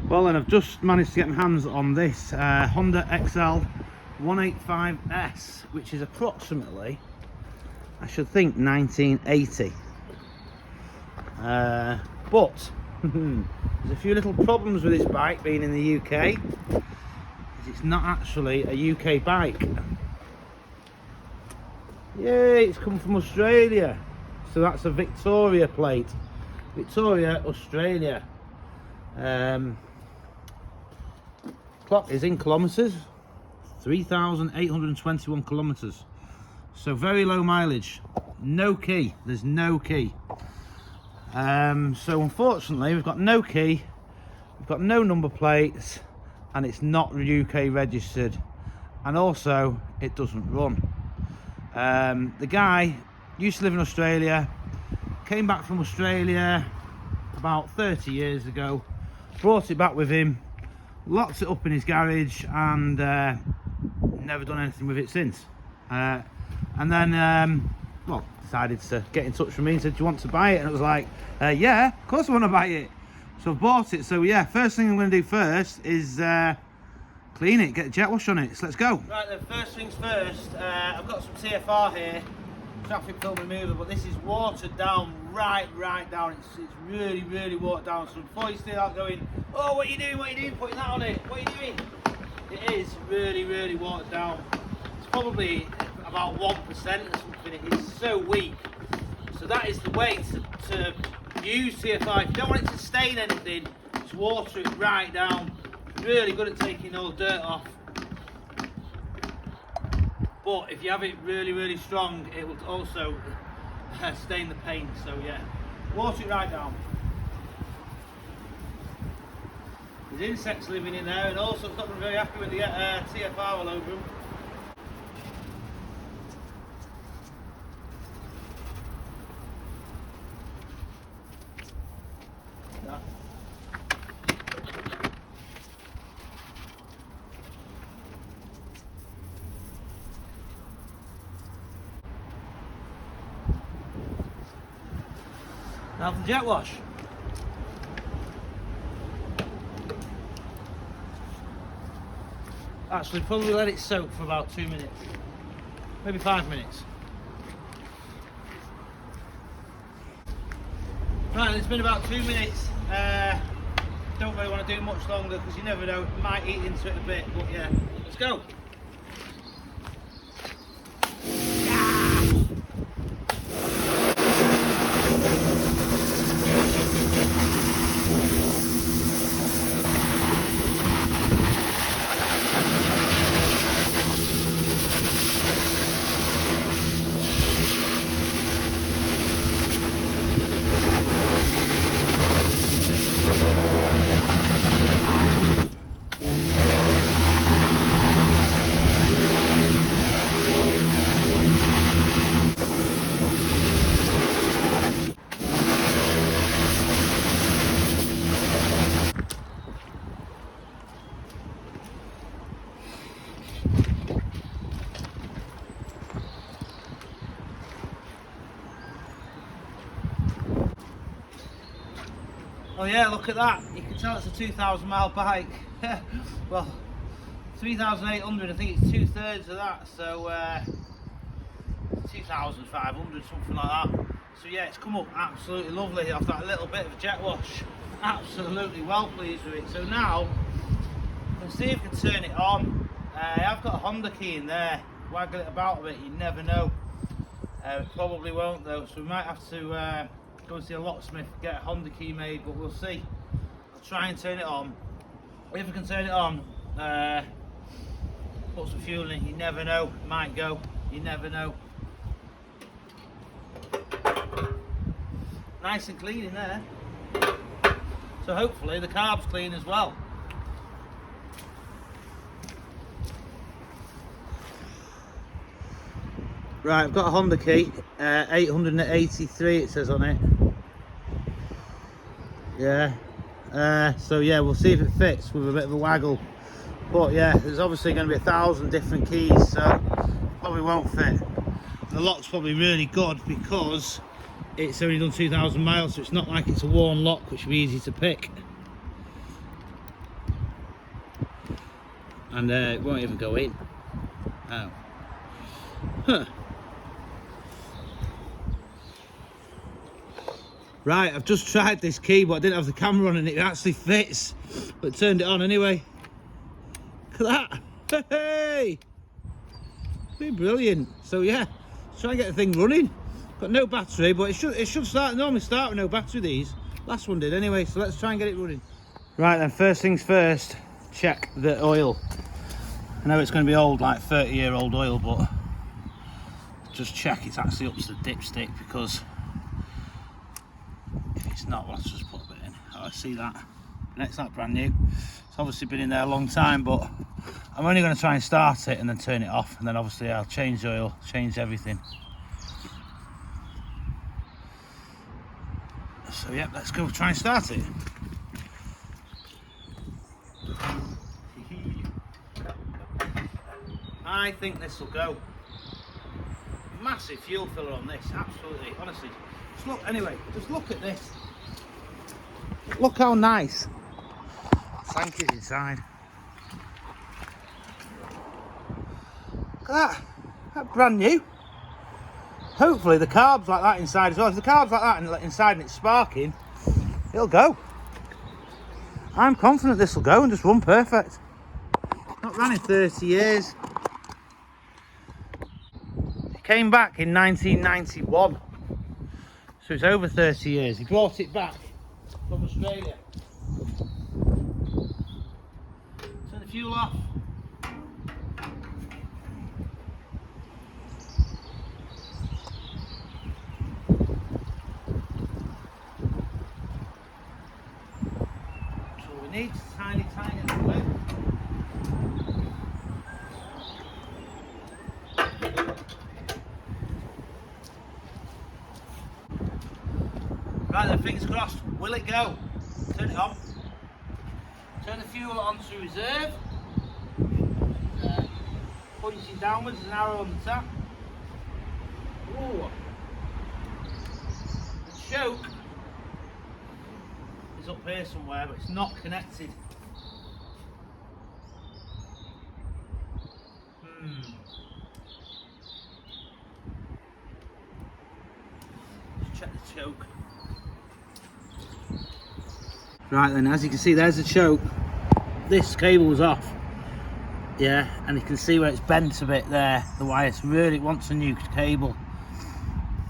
Well then, I've just managed to get my hands on this Honda XL185S, which is approximately, I should think, 1980. But there's a few little problems with this bike being in the UK. It's not actually a UK bike. Yay, it's come from Australia. So that's a Victoria plate. Victoria, Australia. Clock is in kilometres, 3,821 kilometres. So very low mileage. No key, there's no key. So unfortunately we've got no key, we've got no number plates, and it's not UK registered, and also it doesn't run. The guy used to live in Australia, came back from Australia about 30 years ago, brought it back with him, locked it up in his garage, and never done anything with it since. And then well, decided to get in touch with me and said, do you want to buy it? And I was like, yeah, of course I want to buy it. So I've bought it. So yeah, first thing I'm going to do first is clean it, get a jet wash on it. So let's go. Right then, first things first, I've got some TFR here, traffic film remover, but this is watered down, right down. It's really watered down. So before you start going, oh, what are you doing, putting that on it, what are you doing? It is really watered down. It's probably about 1% or something. It is so weak. So that is the way to use TFR. If you don't want it to stain anything, just water it right down. Really good at taking all the dirt off. But if you have it really strong, it will also stain the paint. So yeah, water it right down. There's insects living in there, and also it's not been very happy with the TFR all over them. Now for the jet wash. Actually, probably let it soak for about 2 minutes, maybe 5 minutes. Right, it's been about 2 minutes. Don't really want to do much longer because you never know, it might eat into it a bit, but yeah, let's go. Oh yeah, look at that. You can tell it's a 2,000 mile bike. Well, 3,800, I think it's 2/3 of that, so 2,500, something like that. So yeah, it's come up absolutely lovely off that little bit of a jet wash. Absolutely well pleased with it. So now, let's see if we can turn it on. I've got a Honda key in there. Waggle it about a bit, you never know. It probably won't though, so we might have to go and see a locksmith, get a Honda key made, but we'll see. I'll try and turn it on. If I can turn it on, put some fuel in, you never know, it might go, you never know. Nice and clean in there. So hopefully the carb's clean as well. Right, I've got a Honda key, 883 it says on it. Yeah, so yeah, we'll see if it fits with a bit of a waggle. But yeah, there's obviously going to be 1,000 different keys, so probably won't fit. The lock's probably really good because it's only done 2,000 miles, so it's not like it's a worn lock which will be easy to pick. and it won't even go in. Oh. Huh. Right, I've just tried this key, but I didn't have the camera on and it actually fits. But turned it on anyway. Look at that. Hey! Brilliant. So yeah, let's try and get the thing running. Got no battery, but it should normally start with no battery, these. Last one did anyway, so let's try and get it running. Right then, first things first, check the oil. I know it's going to be old, like 30-year-old oil, but just check it's actually up to the dipstick, because if it's not, we'll have to just put a bit in. Oh, I see that. Next, that brand new. It's obviously been in there a long time, but I'm only going to try and start it and then turn it off, and then obviously I'll change the oil, change everything. So yeah, let's go try and start it. I think this will go. Massive fuel filler on this, absolutely, honestly. Just look, anyway, just look at this. Look how nice tank is inside. Look at that, that's brand new. Hopefully the carb's like that inside as well. If the carb's like that inside and it's sparking, it'll go. I'm confident this will go and just run perfect. Not ran in 30 years. It came back in 1991. So it's over 30 years. He brought it back from Australia. Turn the fuel off. So we need tiny little bit. Right then, fingers crossed. Will it go? Turn it on. Turn the fuel on to reserve. Pointing downwards, an arrow on the tap. Ooh. The choke is up here somewhere, but it's not connected. Let's check the choke. Right then, as you can see, there's the choke. This cable was off. Yeah, and you can see where it's bent a bit there. The wire really wants a new cable,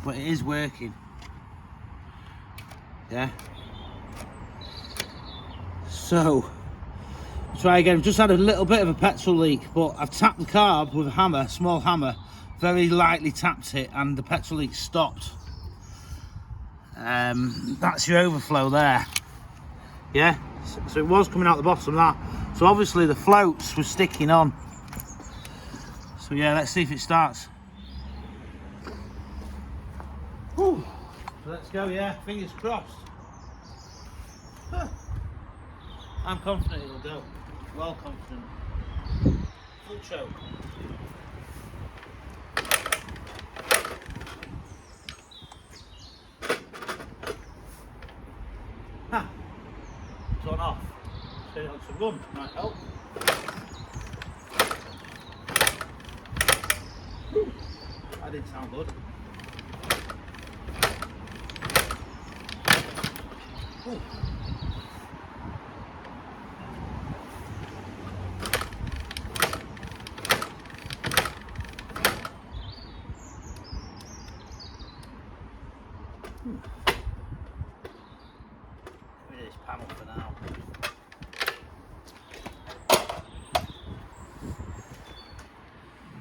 but it is working. Yeah. So, try again. I've just had a little bit of a petrol leak, but I've tapped the carb with a hammer, a small hammer, very lightly tapped it, and the petrol leak stopped. That's your overflow there. Yeah, so it was coming out the bottom that. So obviously the floats were sticking on. So yeah, let's see if it starts. Whew. So let's go, yeah, fingers crossed. Huh. I'm confident it'll go. Well confident. Full choke. Ha! It's on off. Turn it on to run, might help. Whew. That didn't sound good. Ooh. Get rid of this panel for now.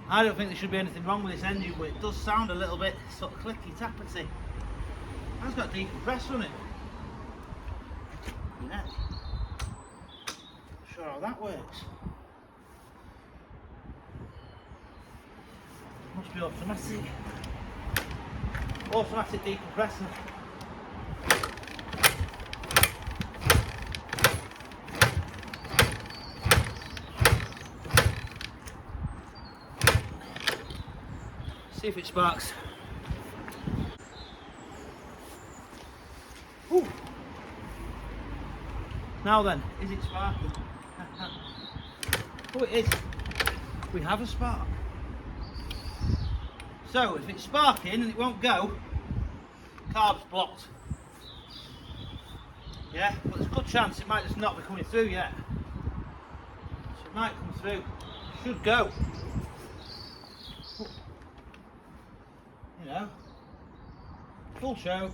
I don't think there should be anything wrong with this engine, but it does sound a little bit sort of clicky, tappety. It's got decompressor on it. Yeah. Not sure how that works. Must be automatic. Automatic decompressor. See if it sparks. Ooh. Now then, is it sparking? Oh, it is. We have a spark. So if it's sparking and it won't go, carb's blocked. Yeah, but there's a good chance it might just not be coming through yet. So it might come through. Should go. You know, full choke.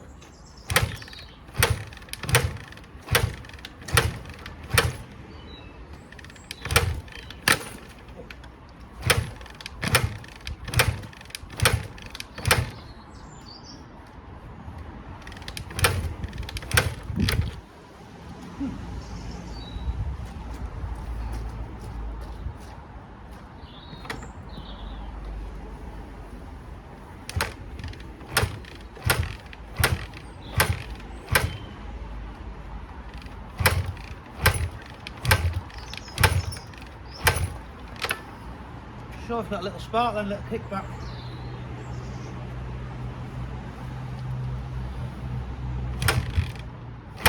Sure, I've got a little spark, then a little kickback. I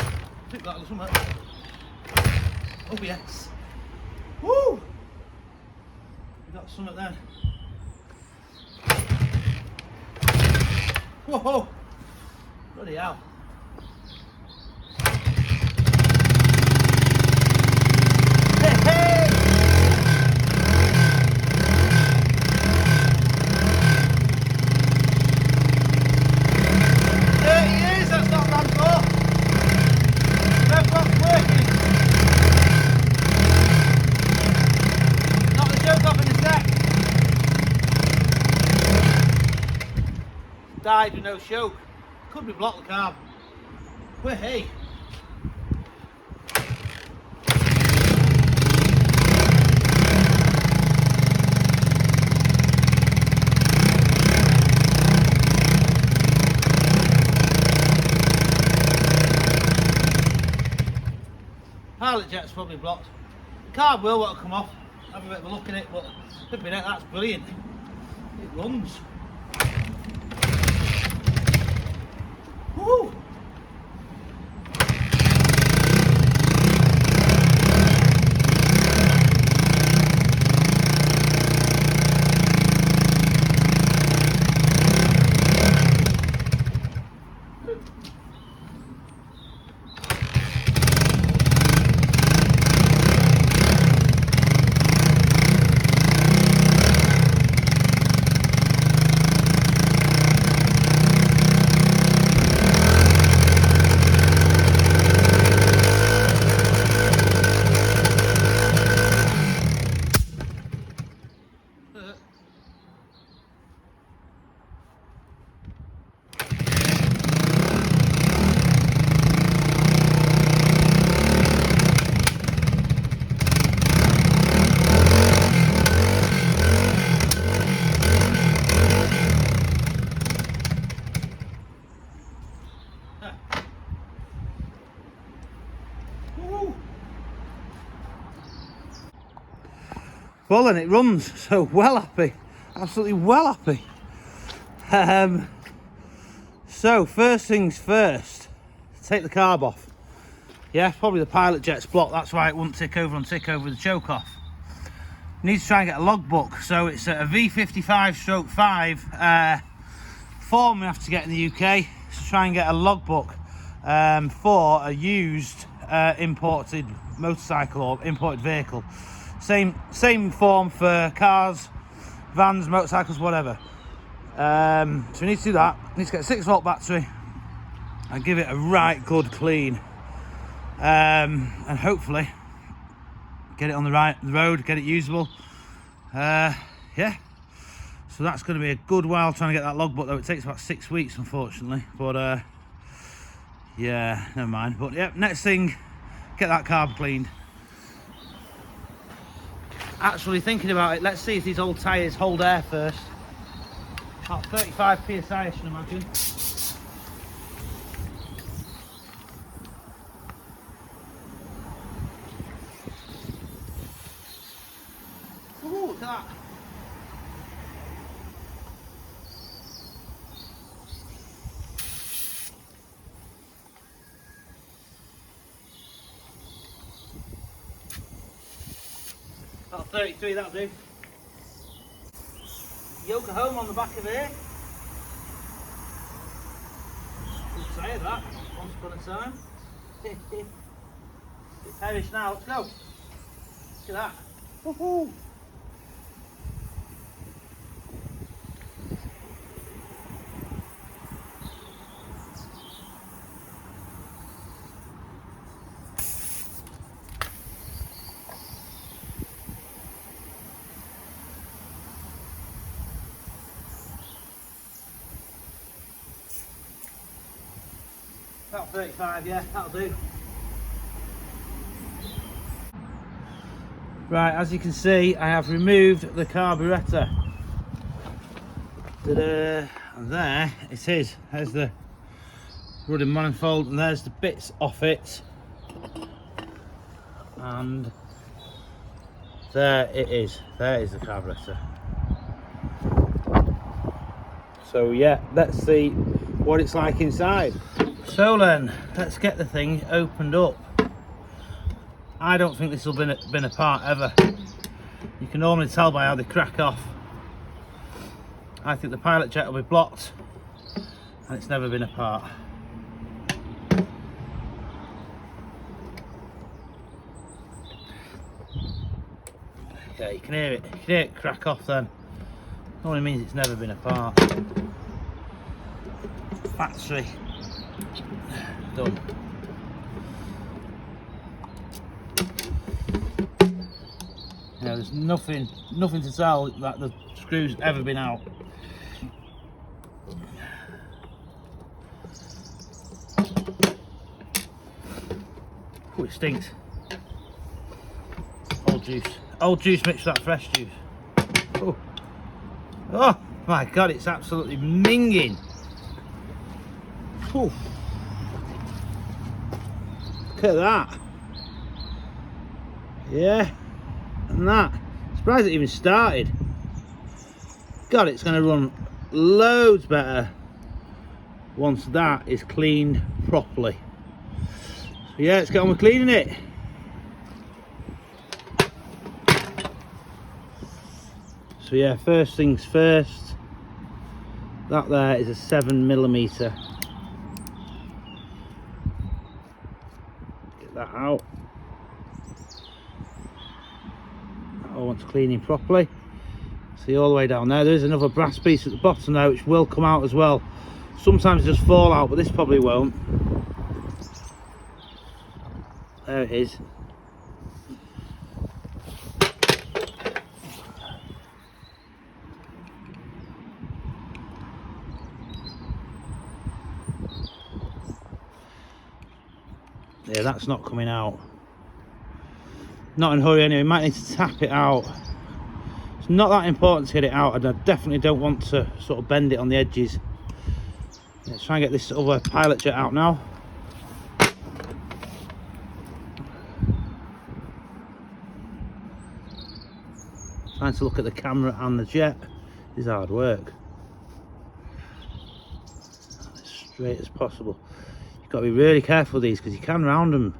think that was something. Oh yes. Woo! We got something then. Whoa! Bloody hell. Hey, hey! That's not bad at all. Revlock's working. Knock the choke off in his neck. Died with no choke. Could be blocked the carb. Well, hey. Pilot jet's probably blocked. The carb will want to come off. Have a bit of a look at it, but flipping it, that's brilliant. It runs. Woo! Well then, it runs, so well happy, absolutely well happy. So first things first, take the carb off. Yeah, probably the pilot jet's blocked, that's why it wouldn't tick over and tick over with the choke off. Need to try and get a logbook, so it's a V55/5 form we have to get in the UK, to try and get a logbook for a used imported motorcycle or imported vehicle. Same form for cars, vans, motorcycles, whatever. So we need to do that. Need to get a 6-volt battery and give it a right good clean, and hopefully get it on the road, get it usable. Yeah, so that's going to be a good while trying to get that logbook, though it takes about 6 weeks unfortunately, but yeah, never mind. But yeah, next thing, get that carb cleaned. Actually thinking about it, let's see if these old tyres hold air first. About 35 psi I should imagine. Ooh, look at that. About 33, that'll do. Yoke home on the back of here. Good say that, once upon a time. It's perish now, let's go. Look at that. Woohoo! About 35, yeah, that'll do. Right, as you can see, I have removed the carburettor. Ta-da! And there it is. There's the rudder manifold, and there's the bits off it. And there it is. There is the carburettor. So yeah, let's see what it's like inside. So then, let's get the thing opened up. I don't think this will have been apart ever. You can normally tell by how they crack off. I think the pilot jet will be blocked, and it's never been apart. Yeah, you can hear it. You can hear it crack off then. Normally means it's never been apart. Factory done. Yeah, there's nothing to tell that the screw's ever been out. Oh, it stinks. Old juice mixed with that fresh juice. Oh, oh my god, it's absolutely minging. Oh. Look at that. Yeah, and that. Surprised it even started. God, it's going to run loads better once that is cleaned properly. So yeah, let's get on with cleaning it. So yeah, first things first. That there is a 7mm. That out. I want to clean it properly. See all the way down there. There's another brass piece at the bottom there which will come out as well. Sometimes just fall out, but this probably won't. There it is. Yeah, that's not coming out. Not in a hurry anyway, might need to tap it out. It's not that important to get it out, and I definitely don't want to sort of bend it on the edges. Let's try and get this other pilot jet out now. Trying to look at the camera and the jet is hard work. As straight as possible. You've got to be really careful with these because you can round them.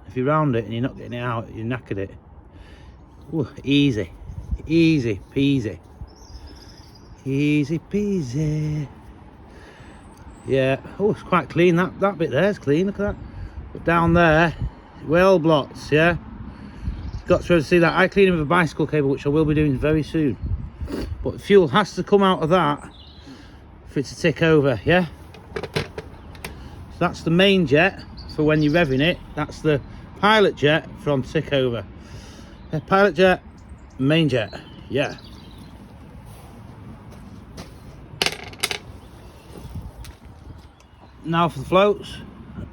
If you round it and you're not getting it out, you knackered it. Ooh, easy. Easy peasy. Easy peasy. Yeah, oh, it's quite clean. That bit there is clean, look at that. But down there, well blocked, yeah. Got to be able to see that. I clean it with a bicycle cable, which I will be doing very soon. But the fuel has to come out of that for it to tick over, yeah. So that's the main jet for when you're revving it. That's the pilot jet from tick over. Pilot jet, main jet, yeah. Now for the floats.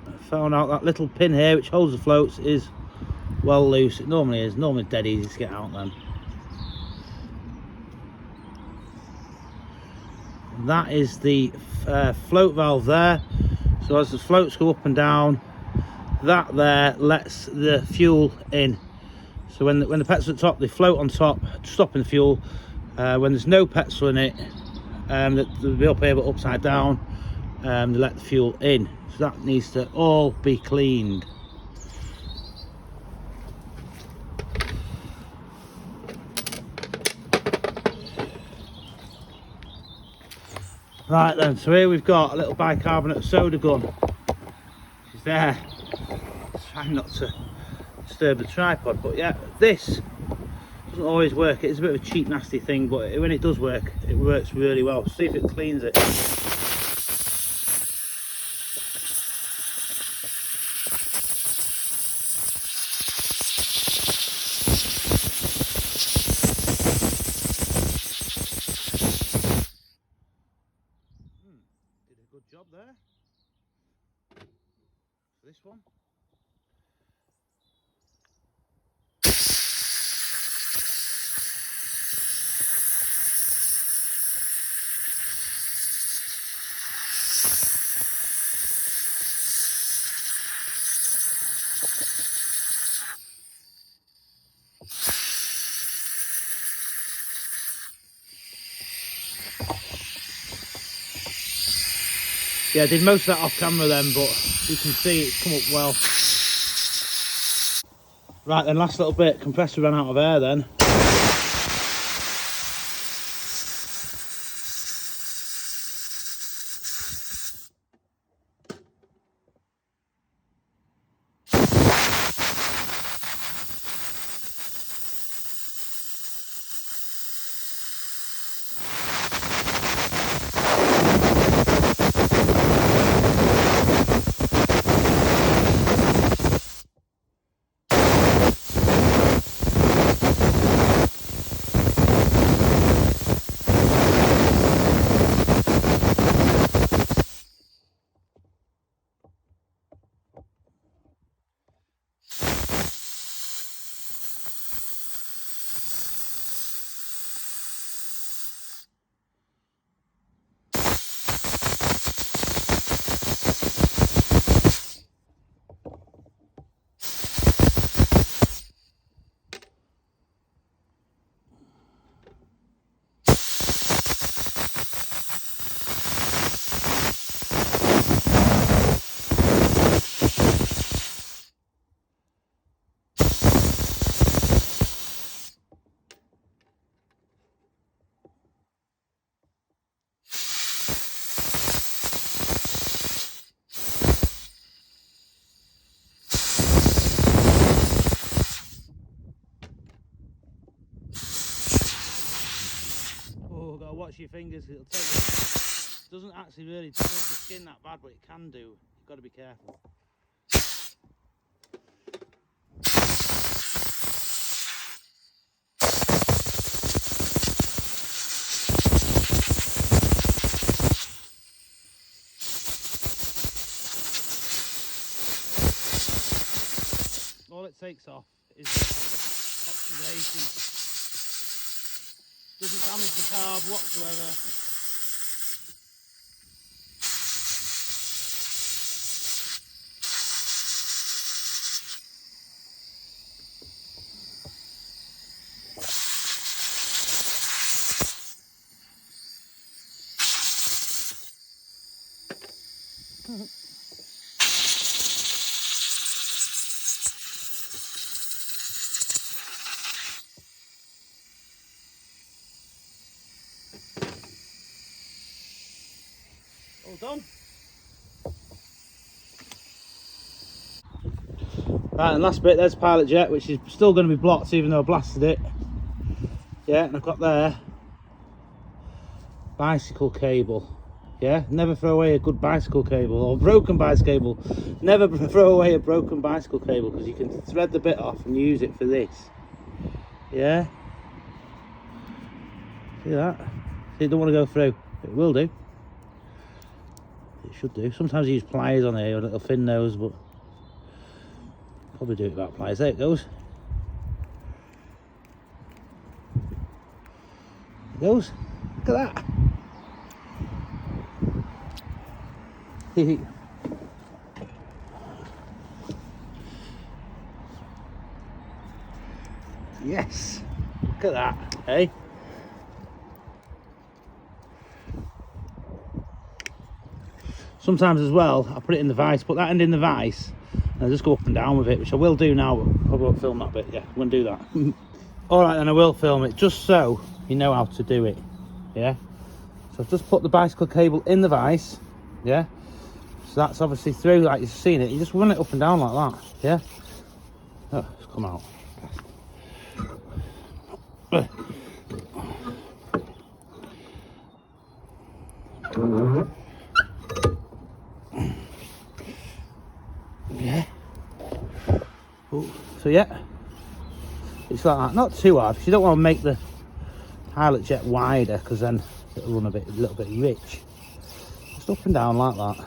I found out that little pin here which holds the floats is well loose. It normally is. Normally dead easy to get out then. And that is the float valve there. So as the floats go up and down, that there lets the fuel in. So when the petrol's at the top, they float on top, stopping the fuel. When there's no petrol in it, they'll be up here but upside down. They let the fuel in. So that needs to all be cleaned. Right then, so here we've got a little bicarbonate soda gun. She's there. Trying not to disturb the tripod, but yeah, this doesn't always work. It's a bit of a cheap, nasty thing, but when it does work, it works really well. See if it cleans it. Did a good job there. For this one. Yeah, I did most of that off camera then, but you can see it's come up well. Right then, last little bit, compressor ran out of air then. Watch your fingers, it'll take it. Doesn't actually really damage the skin that bad, but it can do. You've got to be careful. All it takes off is oxidation. Doesn't damage the carb whatsoever. All done. Right, and last bit, there's pilot jet, which is still going to be blocked even though I blasted it. Yeah, and I've got there bicycle cable. Yeah, never throw away a good bicycle cable or broken bicycle cable. Never throw away a broken bicycle cable, because you can thread the bit off and use it for this. Yeah, see that? See, it don't want to go through. It will do. It should do. Sometimes I use pliers on here, a little thin nose, but probably do it without pliers. There it goes. There it goes. Look at that. Yes. Look at that. Hey. Sometimes as well, I put it in the vise, put that end in the vise, and I just go up and down with it, which I will do now, but probably won't film that bit. Yeah, I'm going to do that. Alright then, I will film it, just so you know how to do it. Yeah? So I've just put the bicycle cable in the vise, yeah. So that's obviously through, like you've seen it. You just run it up and down like that, yeah. Oh, it's come out. Yeah. Ooh. So yeah, it's like that. Not too hard, because you don't want to make the pilot jet wider, because then it'll run a little bit rich. Just up and down like that,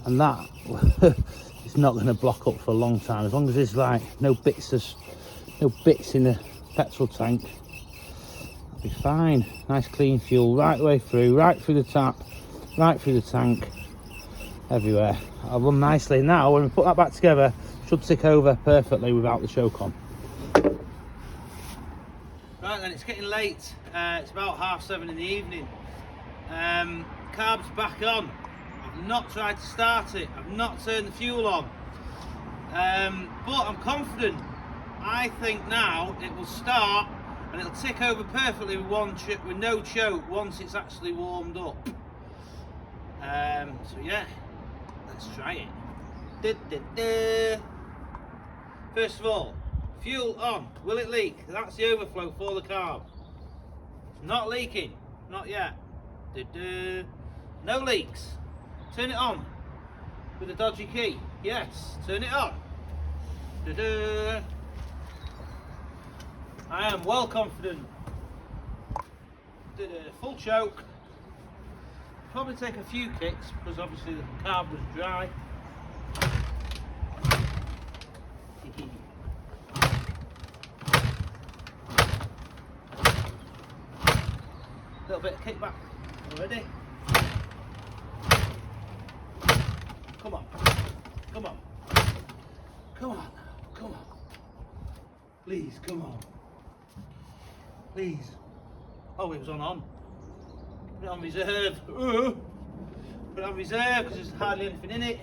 and that is not going to block up for a long time, as long as there's like no bits in the petrol tank. That'll be fine. Nice clean fuel right the way through, right through the tap, right through the tank, everywhere. I'll run nicely. Now when we put that back together, should tick over perfectly without the choke on. Right then, it's getting late. It's about 7:30 in the evening. Carb's back on. I've not tried to start it. I've not turned the fuel on. But I'm confident. I think now it will start and it'll tick over perfectly with no choke once it's actually warmed up. So yeah, let's try it. First of all, fuel on. Will it leak? That's the overflow for the carb. It's not leaking. Not yet. No leaks. Turn it on with a dodgy key. Yes, turn it on. I am well confident. Full choke. Probably take a few kicks because obviously the carb was dry. Little bit of kickback already. Come on, come on, come on, come on. Please, come on. Please. Oh, it was on. Put it on reserve. Put it on reserve because there's hardly anything in it.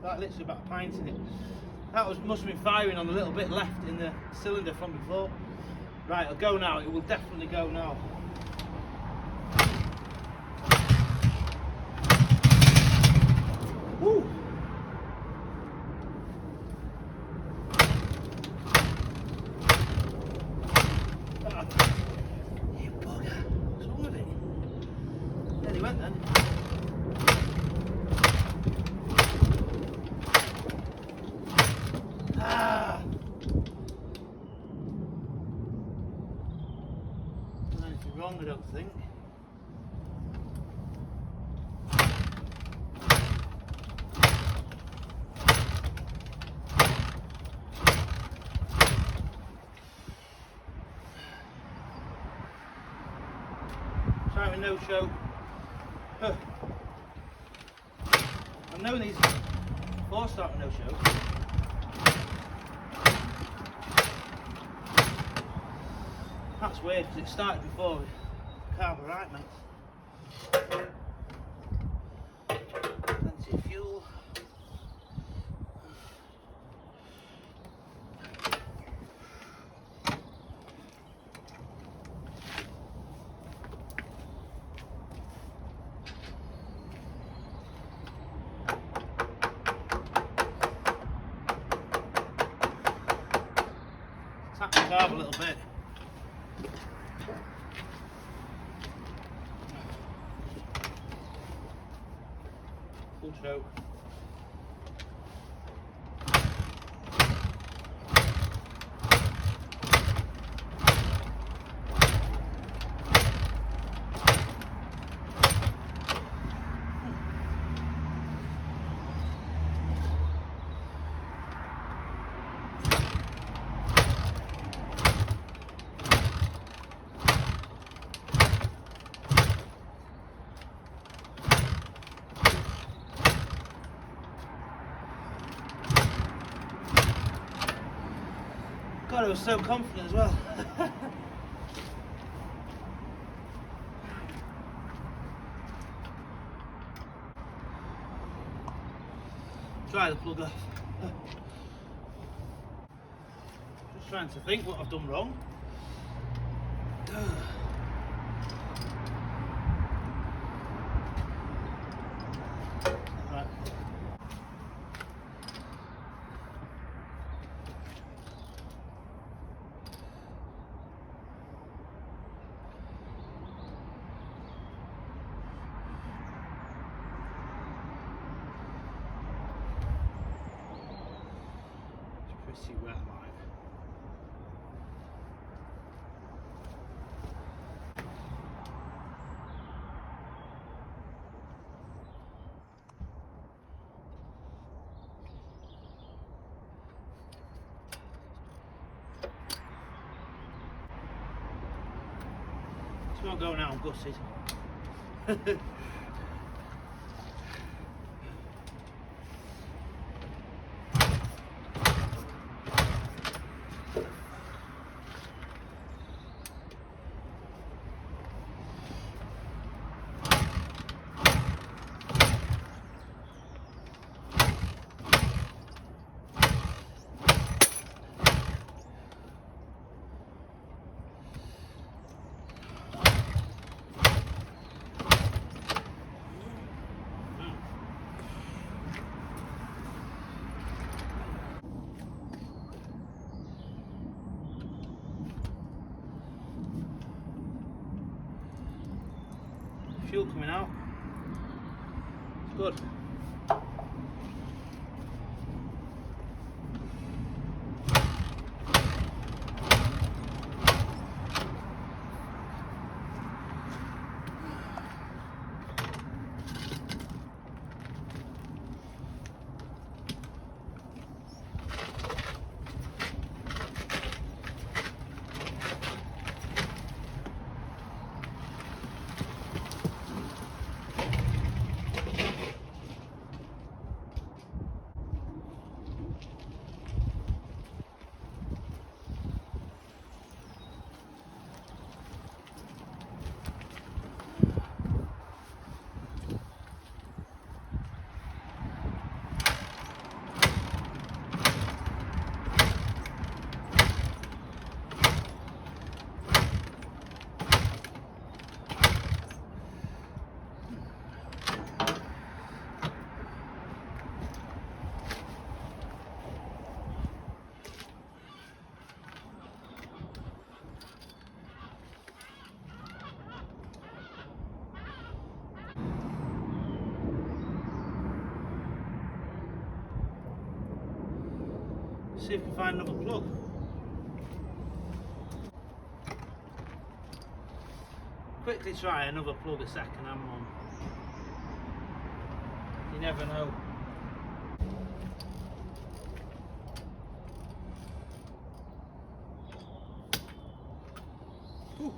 Like literally about a pint in it. That must have been firing on a little bit left in the cylinder from before. Right, it'll go now. It will definitely go now. Woo! You bugger. What's wrong with it? Nearly went then. There's anything wrong, I don't think. Try with no choke. I've known these before starting no choke. That's weird because it started before the carb, right, mate? Plenty of fuel. Tap the carb a little bit. Full choke. God, I was so confident as well. Try the plug off. Just trying to think what I've done wrong. pretty wet like. This won't go now, I'm gutted. Fuel coming out. It's good. See if we can find another plug. Quickly try another plug, a second hand one. You never know. Ooh.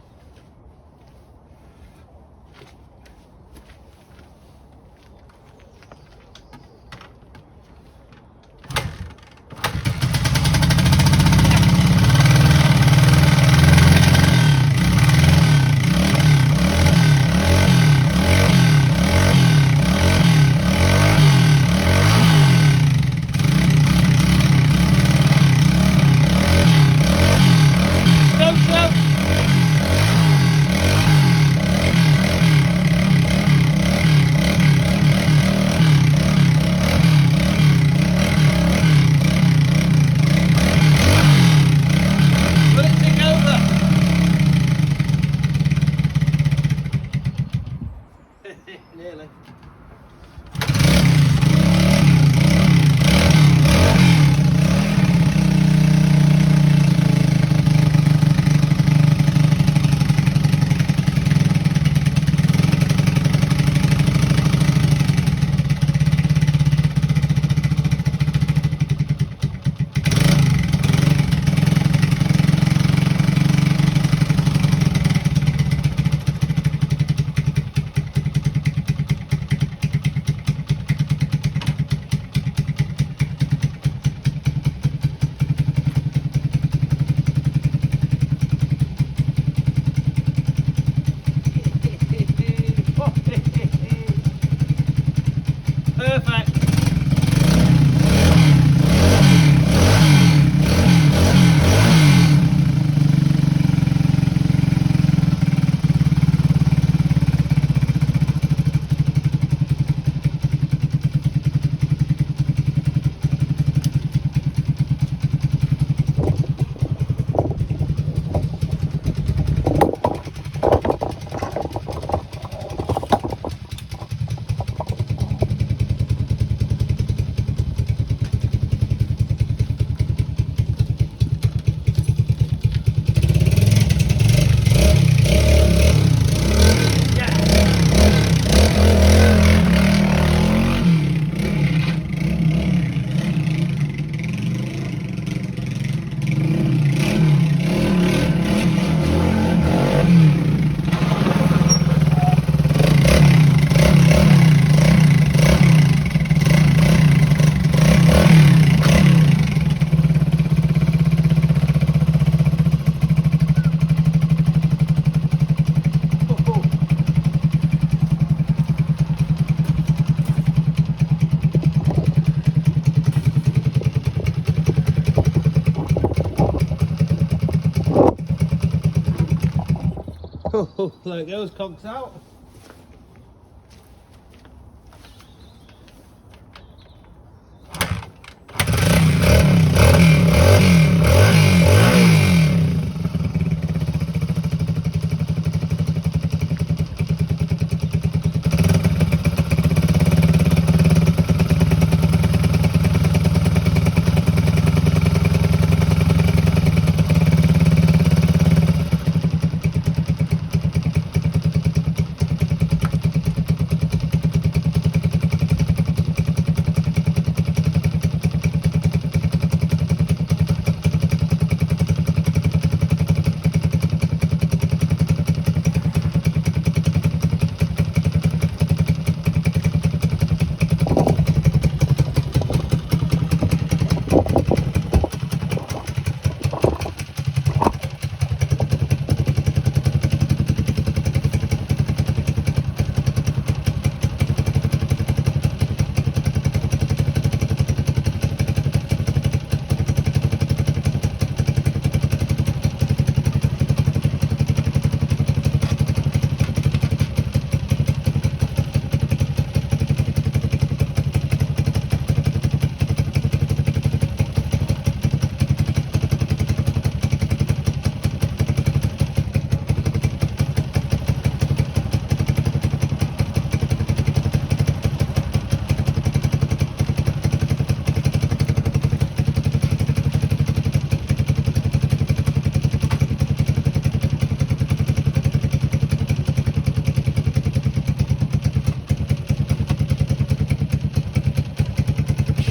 Oh, there it goes, cogs out.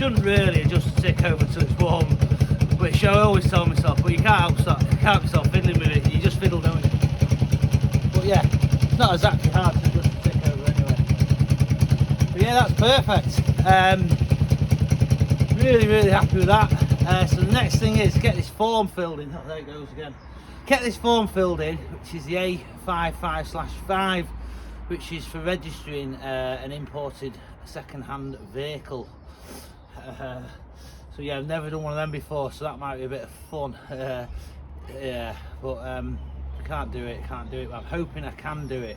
Shouldn't really just stick over till it's warm, which I always tell myself, but you can't help yourself fiddling with it. You just fiddle, don't you? But yeah, it's not exactly hard to just stick over anyway. But yeah, that's perfect. Really happy with that. So the next thing is get this form filled in. Oh, there it goes again. Get this form filled in, which is the A55/5, which is for registering an imported second-hand vehicle. So yeah, I've never done one of them before, so that might be a bit of fun. Yeah, but I can't do it, but I'm hoping I can do it.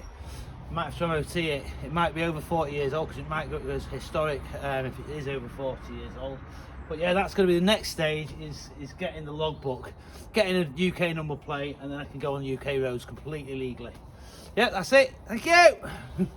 I might have to MOT it. It might be over 40 years old, because it might go as historic if it is over 40 years old. But yeah, that's going to be the next stage, is getting the logbook, getting a UK number plate, and then I can go on UK roads completely legally. Yeah, that's it. Thank you.